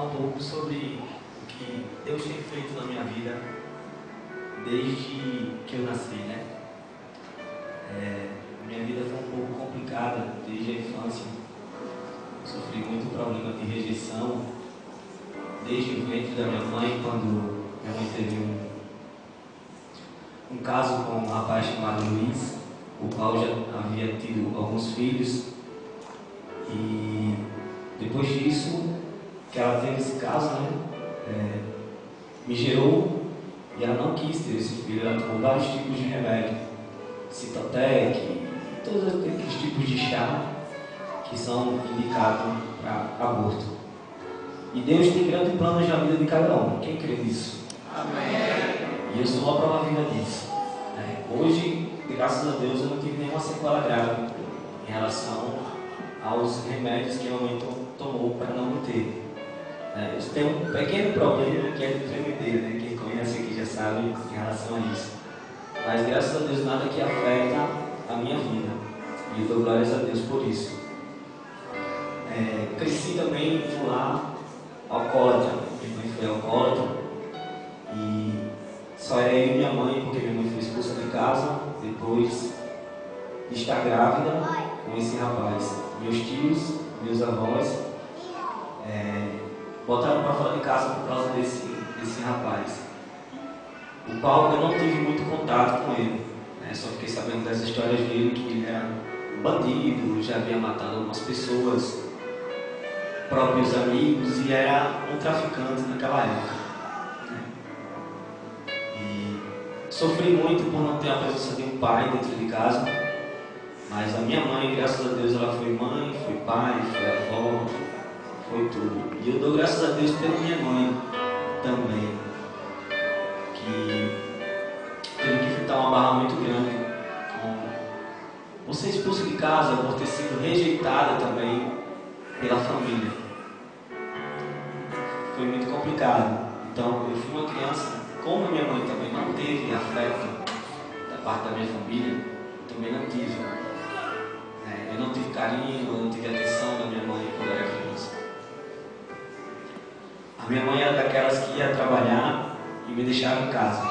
falar um pouco sobre o que Deus tem feito na minha vida desde que eu nasci, né? Minha vida foi um pouco complicada desde a infância. Sofri muito problema de rejeição desde o ventre da minha mãe, quando minha mãe teve um caso com um rapaz chamado Luiz, o qual já havia tido alguns filhos. E depois disso, que ela teve esse caso, né, me gerou, e ela não quis ter esse filho. Ela tomou vários tipos de remédio, Citotec, todos aqueles tipos de chá que são indicados para aborto. E Deus tem grandes planos na vida de cada um. Quem crê nisso? Amém. E eu sou a prova viva disso. Hoje, graças a Deus, eu não tive nenhuma sequela grave em relação aos remédios que a mãe tomou para não me ter. Eu tenho um pequeno problema que é de tremedeira, né? Quem conhece aqui já sabe em relação a isso. Mas graças a Deus nada que afeta a minha vida. E eu dou glórias a Deus por isso. Cresci também em um lar alcoólatra. Minha mãe foi alcoólatra. E só era eu e minha mãe, porque minha mãe foi expulsa de casa depois de estar grávida com esse rapaz. Meus tios, meus avós, botaram para fora de casa por causa desse rapaz, o qual eu não tive muito contato com ele, só fiquei sabendo das histórias dele, que ele era bandido, já havia matado algumas pessoas, próprios amigos, e era um traficante naquela época. E sofri muito por não ter a presença de um pai dentro de casa, mas a minha mãe, graças a Deus, ela foi mãe, foi pai, foi avó, foi tudo. E eu dou graças a Deus pela minha mãe também, que teve que enfrentar uma barra muito grande por ser expulsa de casa, por ter sido rejeitada também pela família. Foi muito complicado. Então eu fui uma criança, como a minha mãe também não teve afeto da parte da minha família, eu também não tive. Eu não tive carinho, eu não tive atenção da minha mãe quando eu era criança. A minha mãe era daquelas que ia trabalhar e me deixava em casa.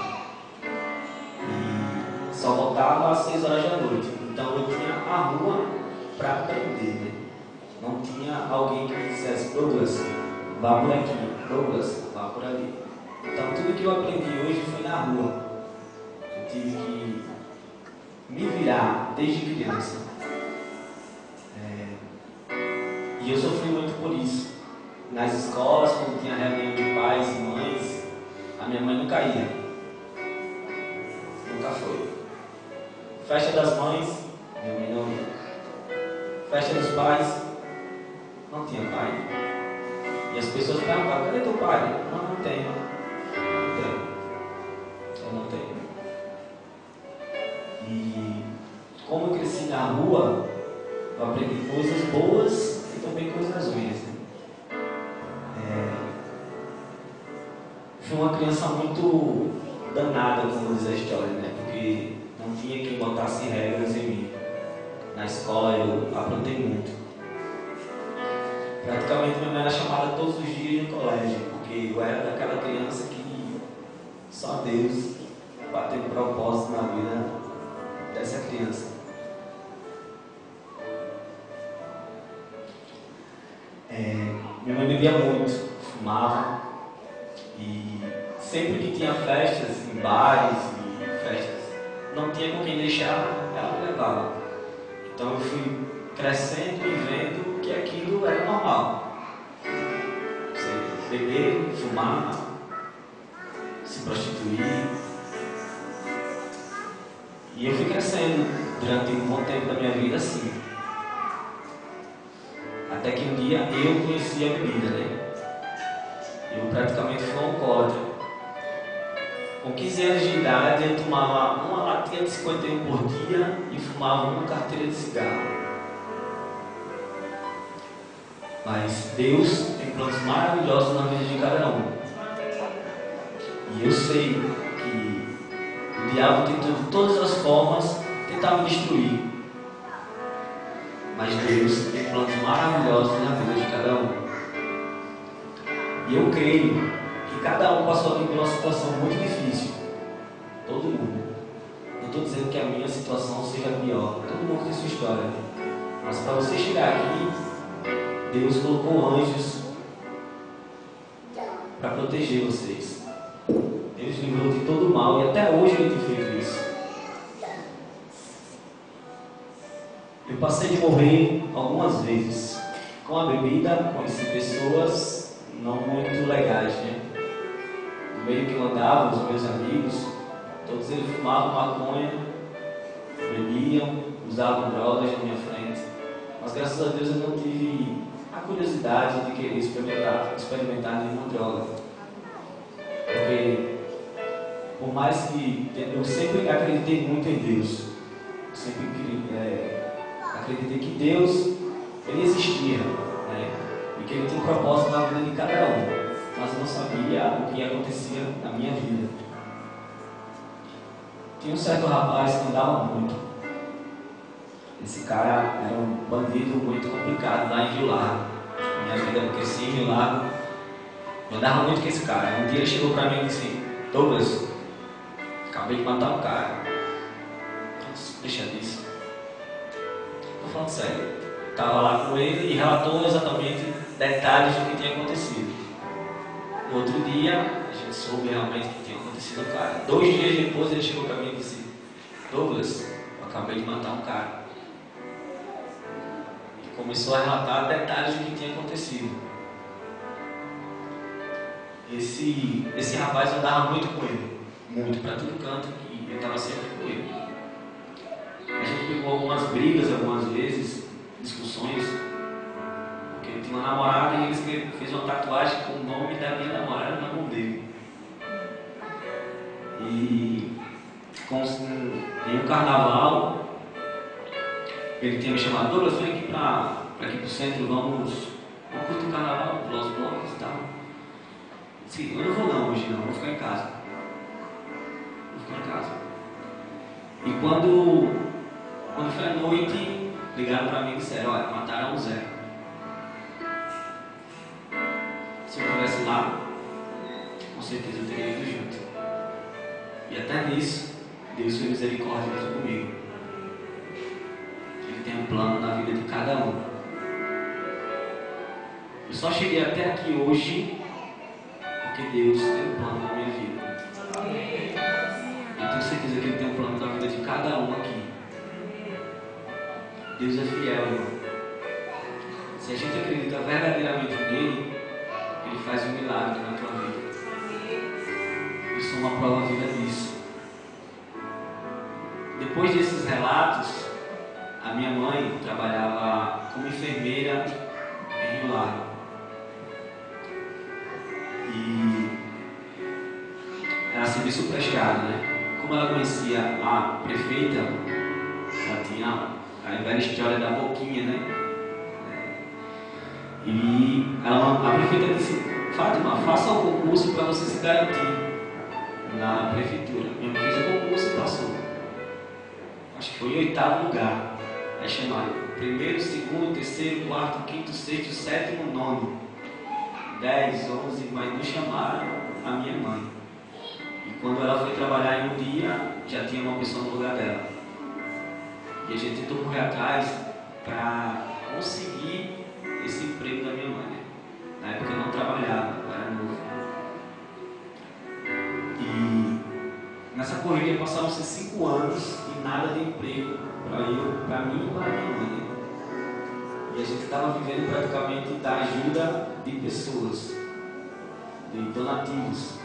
E só voltava às 6 horas da noite. Então eu tinha a rua para aprender, né? Não tinha alguém que me dissesse: Douglas, vá por aqui, Douglas, vá por ali. Então tudo que eu aprendi hoje foi na rua. Eu tive que me virar desde criança. E eu sofri muito por isso. Nas escolas, quando tinha reunião de pais e mães, a minha mãe nunca ia. Nunca foi. Festa das mães, minha mãe não ia. Festa dos pais, não tinha pai. E as pessoas perguntavam: cadê teu pai? Não tenho. Não tenho. Eu não tenho. E como eu cresci na rua, eu aprendi coisas boas e também coisas ruins. Fui uma criança muito danada, como diz a história, né? Porque não tinha quem botasse regras em mim. Na escola eu aprontei muito. Praticamente minha mãe era chamada todos os dias no colégio, porque eu era daquela criança que só Deus bateu um propósito na vida dessa criança. Minha mãe bebia muito, fumava, e sempre que tinha festas em bares e festas, não tinha com quem deixar, ela me levava. Então eu fui crescendo e vendo que aquilo era normal. Você beber, fumar, se prostituir. E eu fui crescendo durante um bom tempo da minha vida assim. Até que um dia eu conheci a bebida, né? Eu praticamente fui um alcoólatra. Com 15 anos de idade, eu tomava uma latinha de 51 por dia e fumava uma carteira de cigarro. Mas Deus tem planos maravilhosos na vida de cada um. E eu sei que o diabo tentou de todas as formas tentar me destruir. Mas Deus tem planos maravilhosos na vida de cada um. E eu creio que cada um passou aqui por uma situação muito difícil. Todo mundo. Não estou dizendo que a minha situação seja pior. Todo mundo tem sua história. Mas para você chegar aqui, Deus colocou anjos para proteger vocês. Deus livrou de todo mal e até hoje Ele tem feito isso. Eu passei de morrer algumas vezes. Com a bebida, conheci pessoas não muito legais, né? No meio que eu andava, os meus amigos, todos eles fumavam maconha, bebiam, usavam drogas na minha frente. Mas graças a Deus eu não tive a curiosidade de querer experimentar nenhuma droga. Porque, por mais que eu sempre acreditei muito em Deus, sempre acreditei que Deus, Ele existia, né? E que Ele tinha um propósito na vida de cada um. Mas eu não sabia o que acontecia na minha vida. Tinha um certo rapaz que andava muito. Esse cara era um bandido muito complicado lá em Rio Largo. Minha vida eu cresci em Rio Largo. Eu andava muito com esse cara. Um dia ele chegou pra mim e disse: Douglas, acabei de matar um cara. Eu disse: deixa disso. Estou falando sério. Estava lá com ele e relatou exatamente detalhes do que tinha acontecido. No outro dia, a gente soube realmente o que tinha acontecido com o cara. 2 dias depois ele chegou pra mim e disse: Douglas, eu acabei de matar um cara. E começou a relatar detalhes do que tinha acontecido. Esse rapaz andava muito com ele, muito, para todo canto, e eu estava sempre com ele. A gente pegou algumas brigas, algumas vezes, discussões, porque ele tinha uma namorada e ele fez uma tatuagem com o nome da minha namorada na mão dele. E em um carnaval, ele tinha me chamado: Douglas, vem aqui aqui pro centro, vamos curtir o carnaval, pular os blocos e tal. Sim, eu não vou não hoje não, vou ficar em casa. Vou ficar em casa. E quando foi à noite, ligaram para mim e disseram: olha, mataram o Zé. Se eu estivesse lá, com certeza eu teria ido junto. E até nisso, Deus foi misericórdia comigo. Ele tem um plano na vida de cada um. Eu só cheguei até aqui hoje porque Deus tem um plano na minha vida. Eu tenho certeza que Ele tem um plano na vida de cada um aqui. Deus é fiel, irmão. Se a gente acredita verdadeiramente nele, Ele faz um milagre na tua vida. Eu sou uma prova viva disso. Depois desses relatos, a minha mãe trabalhava como enfermeira em Rio Largo. E era serviço prestado, né? Como ela conhecia a prefeita, ela tinha a velha história da boquinha, né? E a prefeita disse: Fátima, faça o concurso para você se garantir na prefeitura. Minha mãe fez o concurso e passou. Acho que foi em 8º lugar. Aí chamaram 1º, 2º, 3º, 4º, 5º, 6º, 7º, 9º, 10, 11, mas não chamaram a minha mãe. E quando ela foi trabalhar em um dia, já tinha uma pessoa no lugar dela. E a gente tentou correr atrás para conseguir esse emprego da minha mãe, né? Na época eu não trabalhava, eu era novo. E nessa correria passaram-se 5 anos e nada de emprego para mim e para minha mãe, né? E a gente estava vivendo praticamente da ajuda de pessoas, de donativos.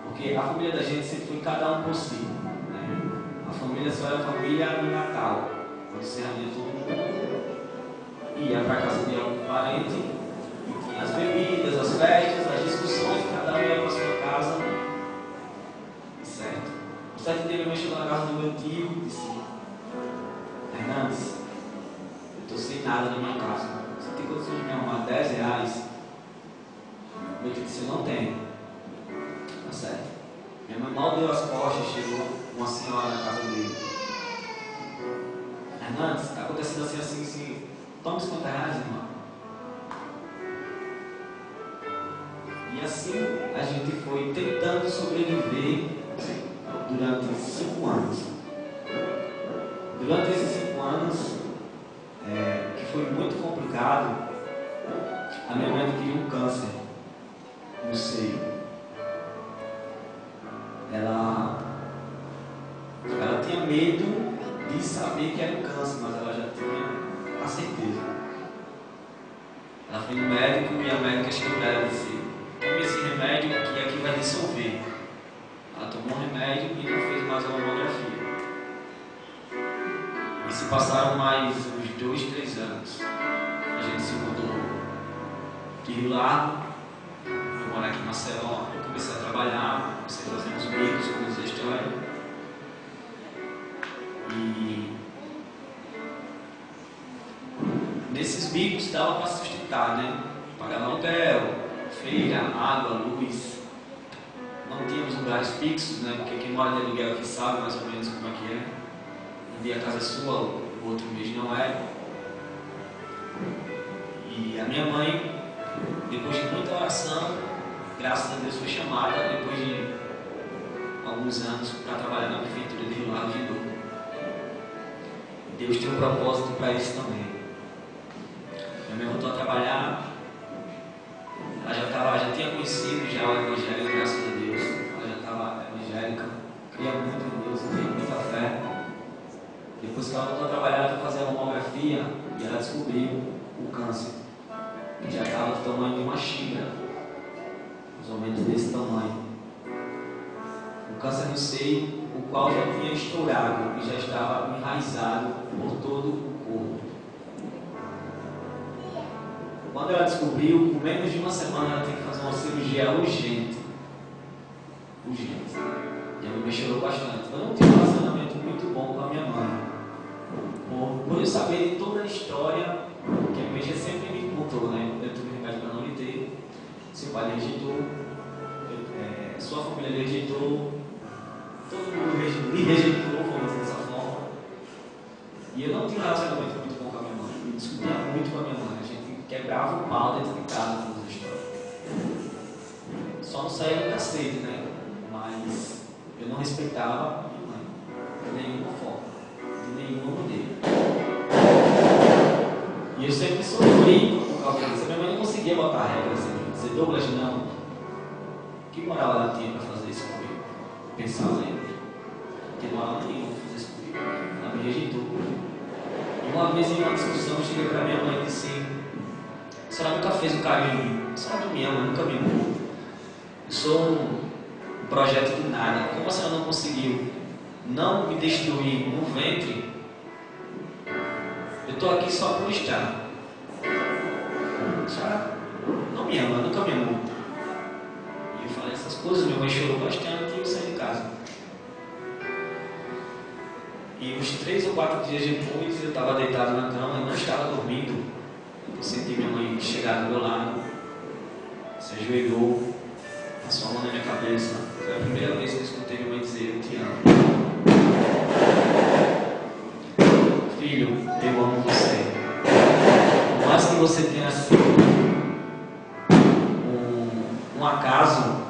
Porque a família da gente sempre foi cada um por si, né? A família só era família no Natal, quando se reunia todo mundo, ia para a casa de algum parente, e tinha as bebidas, as festas, as discussões, cada um ia para a sua casa. Certo. Um certo dia minha mãe chegou na casa do meu tio e disse: Hernandes, eu estou sem nada na minha casa. Você tem condições de me arrumar R$10? Meu tio disse: eu não tenho. Tá certo. Minha mãe mal deu as costas, chegou uma senhora na casa dele. Hernandes, está acontecendo assim. Toma R$50, irmão. E assim a gente foi tentando sobreviver durante 5 anos. Durante esses 5 anos, que foi muito complicado, a minha mãe adquiriu um câncer no seio. Ela tinha medo de saber que era um câncer, mas ela já tinha a certeza. Ela foi no médico e a médica chegou para ela e disse: tome esse remédio que aqui vai dissolver. Ela tomou um remédio e não fez mais a mamografia. E se passaram mais uns 2, 3 anos. A gente se mudou de Rio Largo, eu moro aqui em Maceió, eu comecei a trabalhar, comecei a fazer uns bicos, como diz a história. E nesses bicos dava para sustentar, né? Pagava aluguel, feira, água, luz. Não tínhamos lugares fixos, né? Porque quem mora de aluguel aqui sabe mais ou menos como é que é. Um dia a casa é sua, o outro mês não é. E a minha mãe, depois de muita oração, graças a Deus foi chamada, depois de alguns anos, para trabalhar na prefeitura de Rio Largo de novo. Deus tem um propósito para isso também. Minha mãe voltou a trabalhar, ela já tinha conhecido já o Evangelho, graças a Deus. Ela já estava evangélica, cria muito em Deus, tem muita fé. Depois que ela voltou a trabalhar, ela foi fazer a mamografia e ela descobriu o câncer, que já estava do tamanho de uma xícara, mais ou menos desse tamanho. O câncer no seio, o qual já tinha estourado e já estava enraizado por todo o corpo. Quando ela descobriu, com menos de uma semana ela tem que fazer uma cirurgia urgente. Urgente. E a minha mãe chorou bastante. Eu não tinha um relacionamento muito bom com a minha mãe. Por eu saber de toda a história que a minha mãe sempre me contou, né? Eu tive remédio para não lhe ter. Seu pai lhe rejeitou. Sua família lhe rejeitou. Todo mundo lhe rejeitou, vamos dizer dessa forma. E eu não tinha um relacionamento muito bom com a minha mãe. Eu discutia muito com a minha mãe. A gente quebrava o pau dentro de casa, como diz a história. Só não saía do cacete, né? Mas eu não respeitava a minha mãe de nenhuma forma, de nenhuma maneira. E eu sempre sofri por causa disso. A minha mãe não conseguia botar regras assim, dizer: Douglas, não. Que moral ela tinha para fazer isso comigo? Pensava ainda. Que moral nenhuma para fazer isso comigo. Ela me rejeitou. E uma vez em uma discussão, eu cheguei para minha mãe e disse: a senhora nunca fez um carinho em mim. A senhora não me ama, nunca me amou. Eu sou um projeto de nada. Como a senhora não conseguiu não me destruir no ventre, eu estou aqui só por estar. A senhora não me ama, nunca me amou. E eu falei essas coisas, minha mãe chorou bastante e eu saí de casa. E uns 3 ou 4 dias depois, eu estava deitado na cama e não estava dormindo. Eu senti minha mãe chegar do meu lado, se ajoelhou, passou a mão na minha cabeça. Foi a primeira vez que eu escutei minha mãe dizer: eu te amo. Filho, eu amo você. Por mais que você tenha sido um acaso,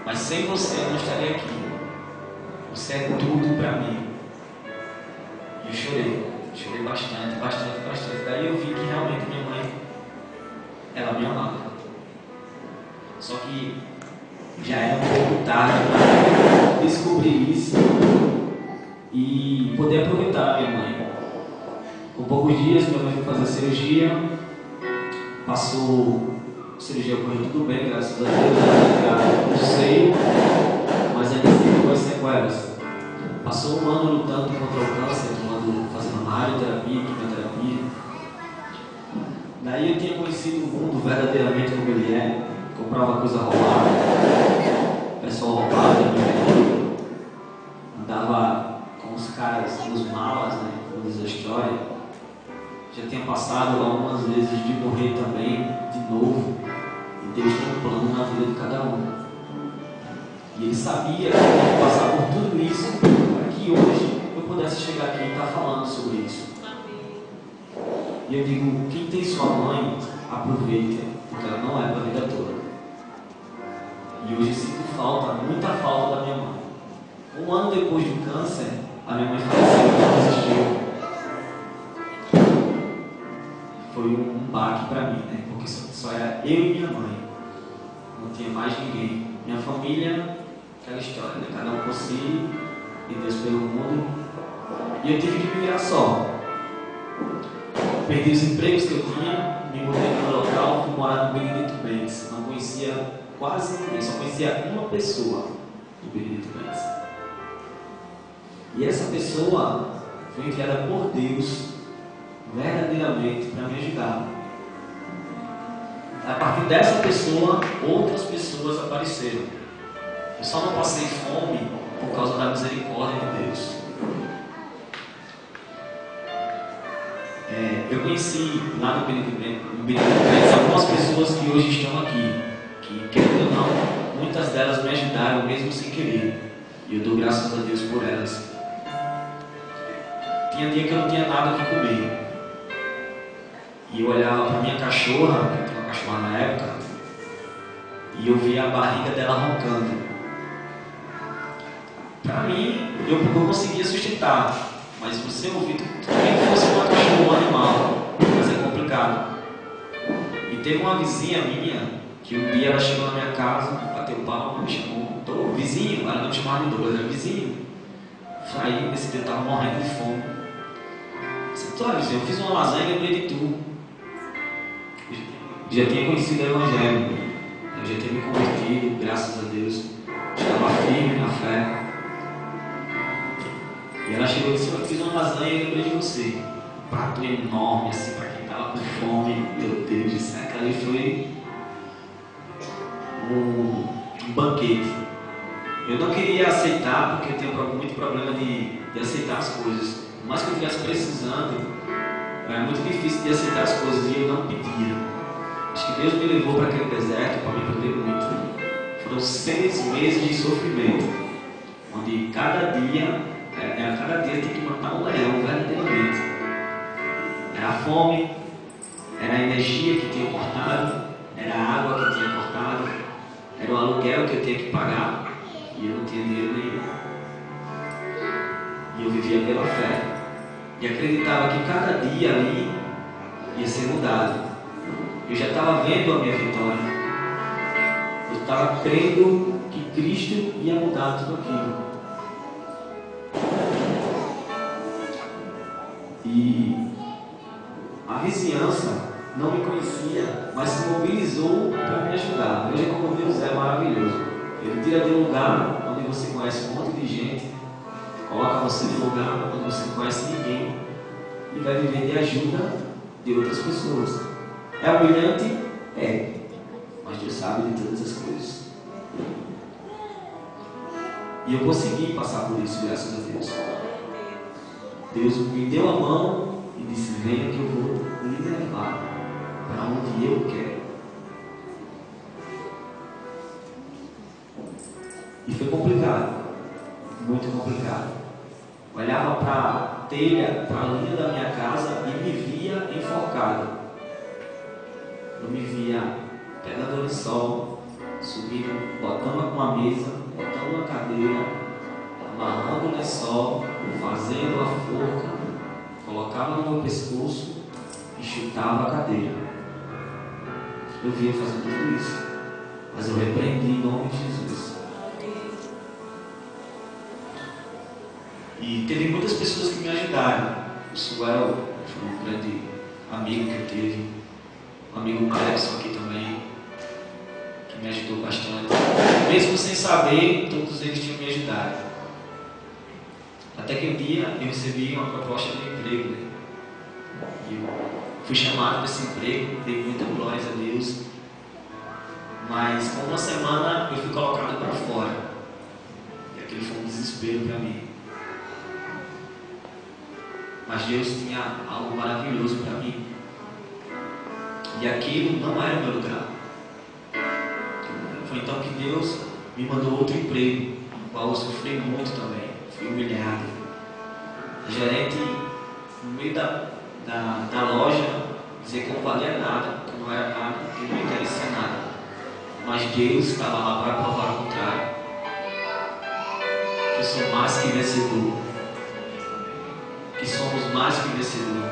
mas sem você eu não estaria aqui. Você é tudo para mim. E eu chorei bastante. Daí eu vi que realmente minha mãe, ela me amava. Só que já era um pouco tarde para descobrir isso e poder aproveitar a minha mãe. Com poucos dias, minha mãe foi fazer a cirurgia, passou, a cirurgia ocorreu tudo bem, graças a Deus, ela no seio, mas ainda ficou as sequelas. Passou um ano lutando contra o câncer, fazendo radioterapia, quimioterapia. Daí eu tinha conhecido o mundo verdadeiramente como ele é. Comprava coisa roubada, pessoal roubado, andava com os caras, os malas, né, como diz a história. Já tinha passado algumas vezes de morrer também, de novo. E Deus tem um plano na vida de cada um. E Ele sabia que eu ia passar por tudo isso para que hoje eu pudesse chegar aqui e estar falando sobre isso. E eu digo: quem tem sua mãe, aproveita, porque ela não é para a vida toda. E hoje sinto falta, muita falta da minha mãe. Um ano depois do câncer, a minha mãe faleceu e não resistiu. Foi um baque para mim, né? Porque só era eu e minha mãe. Não tinha mais ninguém. Minha família, aquela história, né? Cada um por si e Deus pelo mundo. E eu tive que me virar só. Perdi os empregos que eu tinha, me mudei para o local, fui morar no Benedito Mendes. Não conhecia quase ninguém, só conhecia uma pessoa do Benedito Mendes. E essa pessoa foi enviada por Deus verdadeiramente para me ajudar. A partir dessa pessoa, outras pessoas apareceram. Eu só não passei fome por causa da misericórdia de Deus. Eu conheci lá no Benedito Mendes algumas pessoas que hoje estão aqui, que, querendo ou não, muitas delas me ajudaram mesmo sem querer. E eu dou graças a Deus por elas. Tinha dia que eu não tinha nada o que comer. E eu olhava para minha cachorra, que eu tinha uma cachorra na época, e eu via a barriga dela roncando. Para mim, eu conseguia sustentar. Mas você ouvir tudo bem que fosse uma cachorra, um animal, mas é complicado. E teve uma vizinha minha, que um dia ela chegou na minha casa, bateu palma, me chamou, vizinho, ela não me chamava de Douglas, era vizinho. Aí nesse dia eu estava morrendo de fome. Eu disse, olha vizinho, eu fiz uma lasanha e lembrei de tu. Eu já tinha conhecido o Evangelho, eu já tinha me convertido, graças a Deus, estava firme na fé. E ela chegou e disse, eu fiz uma lasanha e lembrei de você. Um prato enorme, assim, para quem estava com fome. Meu Deus, isso ali foi um banquete. Eu não queria aceitar, porque eu tenho muito problema de aceitar as coisas. Mas que eu estivesse precisando, era muito difícil de aceitar as coisas e eu não pedia. Acho que Deus me levou para aquele deserto para me aprender muito. Foram 6 meses de sofrimento, onde cada dia tinha que matar um leão, verdadeiramente. Era a fome, era a energia que tinha cortado, era a água que tinha cortado, era o aluguel que eu tinha que pagar, e eu não tinha dinheiro nenhum. E eu vivia pela fé, e acreditava que cada dia ali ia ser mudado. Eu já estava vendo a minha vitória, eu estava crendo que Cristo ia mudar tudo aquilo. E a vizinhança não me conhecia, mas se mobilizou para me ajudar. Veja como Deus é maravilhoso. Ele tira de um lugar onde você conhece um monte de gente, coloca você em um lugar onde você não conhece ninguém e vai viver de ajuda de outras pessoas. É humilhante? É. Mas Deus sabe de todas as coisas. E eu consegui passar por isso, graças a Deus. Deus me deu a mão e disse, venha que eu vou lhe levar para onde eu quero. E foi complicado, muito complicado. Olhava para a telha, para a linha da minha casa e me via enforcado. Eu me via pegando o sol, subindo, botando uma mesa, botando uma cadeira, amarrando o lençol, fazendo a forca, colocava no meu pescoço e chutava a cadeira. Eu via fazendo tudo isso, mas eu repreendi em nome de Jesus. E teve muitas pessoas que me ajudaram. O Suel foi um grande amigo que eu tive, um amigo Clebson aqui também, que me ajudou bastante. Mesmo sem saber, todos eles tinham me ajudado. Até que um dia eu recebi uma proposta de emprego, né? E eu fui chamado para esse emprego, dei muita glória a Deus. Mas com uma semana eu fui colocado para fora. E aquilo foi um desespero para mim. Mas Deus tinha algo maravilhoso para mim. E aquilo não era o meu lugar. Foi então que Deus me mandou outro emprego, no qual eu sofri muito também. Fui humilhado. A gerente, no meio da loja, dizia que eu não valia nada, que eu não era nada, que eu não merecia nada. Mas Deus estava lá para provar o contrário. Que eu sou mais que vencedor. Que somos mais que vencedor.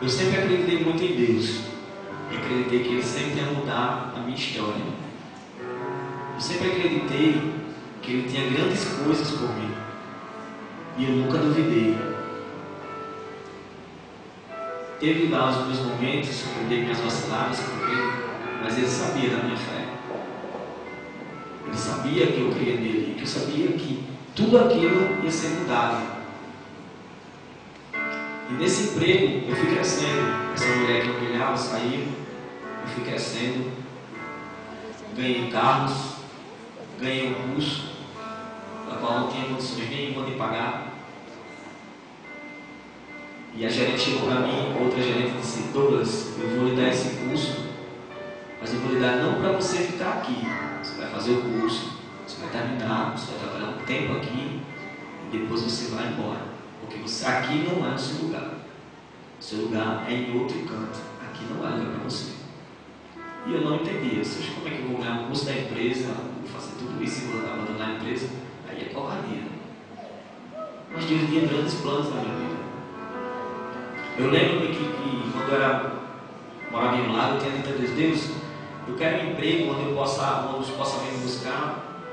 Eu sempre acreditei muito em Deus. E acreditei que Ele sempre ia mudar a minha história. Eu sempre acreditei que Ele tinha grandes coisas por mim. E eu nunca duvidei. Teve lá os meus momentos, eu dei minhas vaciladas com Ele, mas Ele sabia da minha fé. Ele sabia que eu cria nele, que eu sabia que tudo aquilo ia ser mudado. E nesse emprego eu fui crescendo. Essa mulher que eu brilhava saiu, eu fui crescendo. Ganhei carros, ganhei um curso, da qual não tinha condições nenhuma de pagar. E a gerente chegou para mim, outra gerente disse: Douglas, eu vou lhe dar esse curso, mas eu vou lhe dar não para você ficar aqui. Você vai fazer o curso, você vai terminar, você vai trabalhar um tempo aqui e depois você vai embora. Porque você, aqui não é o seu lugar. O seu lugar é em outro canto. Aqui não é lugar para você. E eu não entendia. Eu disse: como é que eu vou ganhar o curso da empresa, vou fazer tudo isso e vou abandonar a empresa? Aí é covardia. Mas Deus tinha grandes planos na minha vida. Eu lembro que quando eu morava em um lago, eu tinha dito a Deus: Deus, eu quero um emprego onde os possa vir me buscar,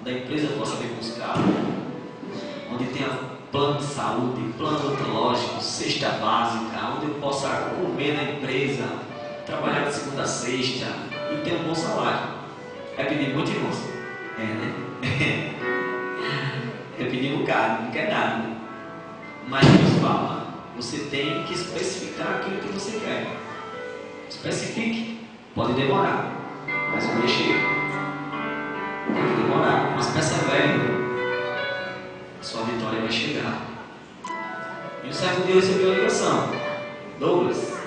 onde a empresa possa vir me buscar, onde tenha plano de saúde, plano odontológico, cesta básica, onde eu possa comer na empresa, trabalhar de segunda a sexta e ter um bom salário. É pedir muito, irmãos? É, né? É pedir um caro, não quer nada. Mas Deus fala: você tem que especificar aquilo que você quer. Especifique. Pode demorar, mas o dia chega. Pode demorar, mas persevere. Sua vitória vai chegar. E um certo dia eu recebi uma ligação: Douglas,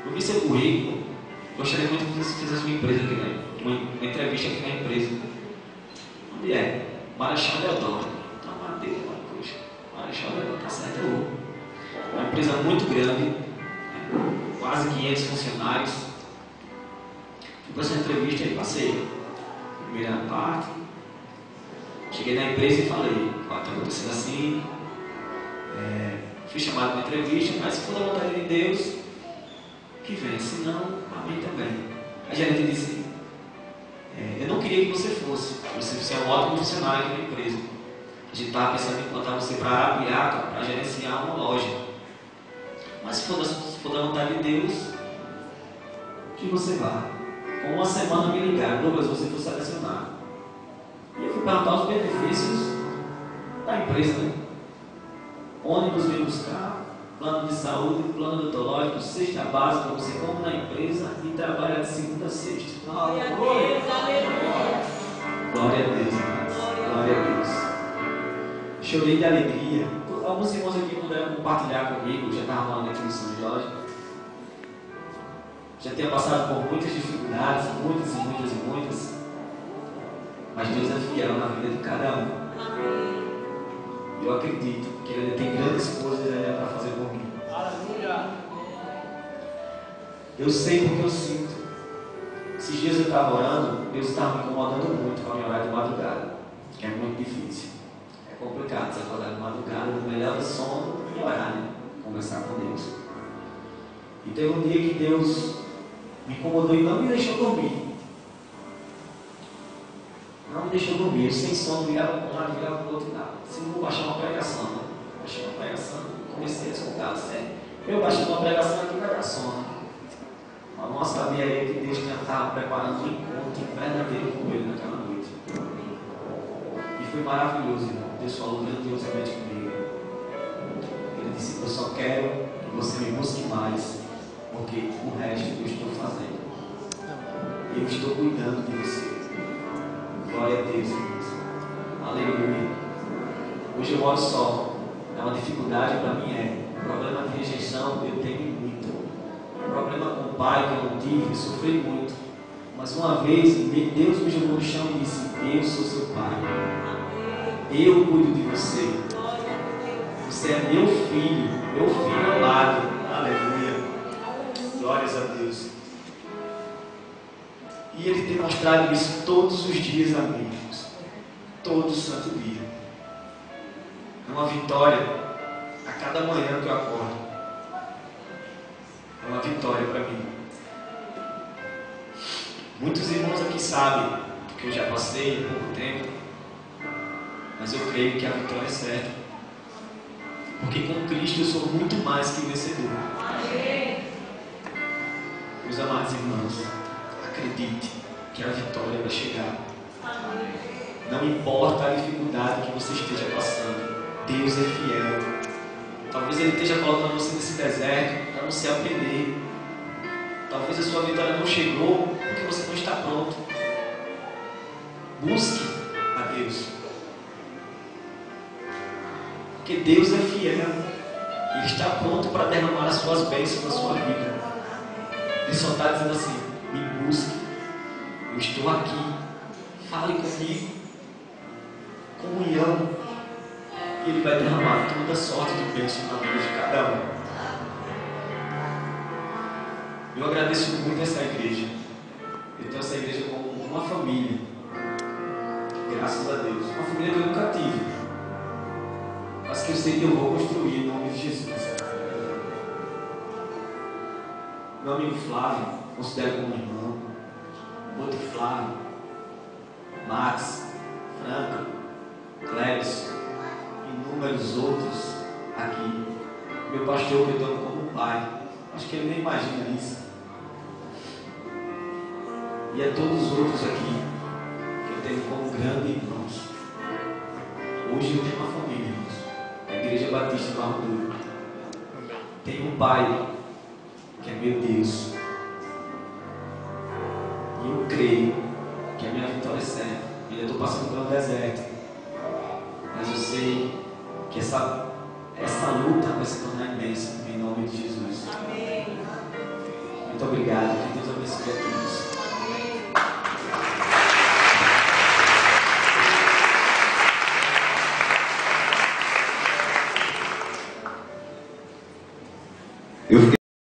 eu vi seu currículo. Gostaria muito que você fizesse uma empresa aqui, né? Uma entrevista aqui na empresa. Onde é? Marechal Deodoro. Tá madeira, poxa. Marechal Deodoro, tá certo, eu vou. Uma empresa muito grande, quase 500 funcionários. Fui para essa entrevista e passei. Primeira parte. Cheguei na empresa e falei: está acontecendo assim. Fui chamado para uma entrevista, mas se for da vontade de Deus, que venha. Se não, amém também. A gerente disse: eu não queria que você fosse. Você é um ótimo funcionário aqui na empresa. A gente estava pensando em botar você para Arapiraca, para gerenciar uma loja. Mas se for da vontade de Deus, que você vá. Com uma semana me ligaram: Douglas, você foi selecionado. E eu fui perguntar os benefícios da empresa, né? Ônibus vem buscar, plano de saúde, plano odontológico, cesta básica, você come na empresa e trabalha de segunda a sexta. Glória a Deus, aleluia. Glória a Deus, irmãos. Glória a Deus. Chorei de alegria. Alguns irmãos aqui puderam compartilhar comigo, já estava falando aqui no São Jorge. Já tinha passado por muitas dificuldades, muitas e muitas e muitas. Mas Deus é fiel na vida de cada um. E eu acredito que Ele tem grandes coisas para fazer por mim. Aleluia. Eu sei porque eu sinto. Esses dias eu estava orando, Deus estava me incomodando muito para me orar de madrugada, que é muito difícil. É complicado você acordar de madrugada, no melhor do sono e orar, né? Conversar com Deus. E teve um dia que Deus me incomodou e não me deixou dormir. Não me deixou dormir. Eu sem sono, virava para um lado, virava para o outro lado. Se não vou baixar uma pregação, né? Baixei uma pregação, comecei a escutar, sério. Eu baixei uma pregação aqui vai dar sono. Mas não sabia aí que Deus estava preparando um encontro verdadeiro com Ele naquela noite. E foi maravilhoso, irmão. Deus falou grandiosamente comigo. Ele disse: eu só quero que você me busque mais, porque o resto eu estou fazendo. Eu estou cuidando de você. Glória a Deus, irmãos. Aleluia. Hoje eu oro só. É uma dificuldade para mim, problema de rejeição eu tenho muito. Problema com o pai que eu não tive, eu sofri muito. Mas uma vez Deus me jogou no chão e disse: eu sou seu pai. Eu cuido de você. Você é meu filho amado. Aleluia. Glórias a Deus. E Ele tem mostrado isso todos os dias, amigos. Todo santo dia. É uma vitória a cada manhã que eu acordo. É uma vitória para mim. Muitos irmãos aqui sabem, porque eu já passei há pouco tempo, mas eu creio que a vitória é certa. Porque com Cristo eu sou muito mais que vencedor. Meus amados irmãos, acredite que a vitória vai chegar. Não importa a dificuldade que você esteja passando, Deus é fiel. Talvez Ele esteja colocando você nesse deserto para você aprender. Talvez a sua vitória não chegou porque você não está pronto. Busque a Deus. Porque Deus é fiel. Ele está pronto para derramar as suas bênçãos na sua vida. Ele só está dizendo assim: me busque. Eu estou aqui. Fale comigo. Comunhão. E Ele vai derramar toda sorte de bênção na vida de cada um. Eu agradeço muito essa igreja. Eu tenho essa igreja como uma família. Graças a Deus. Uma família que eu nunca tive. Mas que eu sei que eu vou construir em nome de Jesus. Meu amigo Flávio, considero como irmão. Outro Flávio. Max. Franca. Cléris. Inúmeros outros aqui. Meu pastor que eu tomo como pai. Acho que ele nem imagina isso. E a todos os outros aqui que eu tenho como grandes irmãos. Hoje eu tenho uma família, irmãos. A Igreja Batista do Barro Duro. Tenho um pai que é meu Deus. E eu creio que a minha vitória é certa. Eu ainda estou passando pelo deserto. Mas eu sei que essa luta vai se tornar imensa em nome de Jesus. Amém. Muito obrigado. Que Deus abençoe a todos. Eu fiquei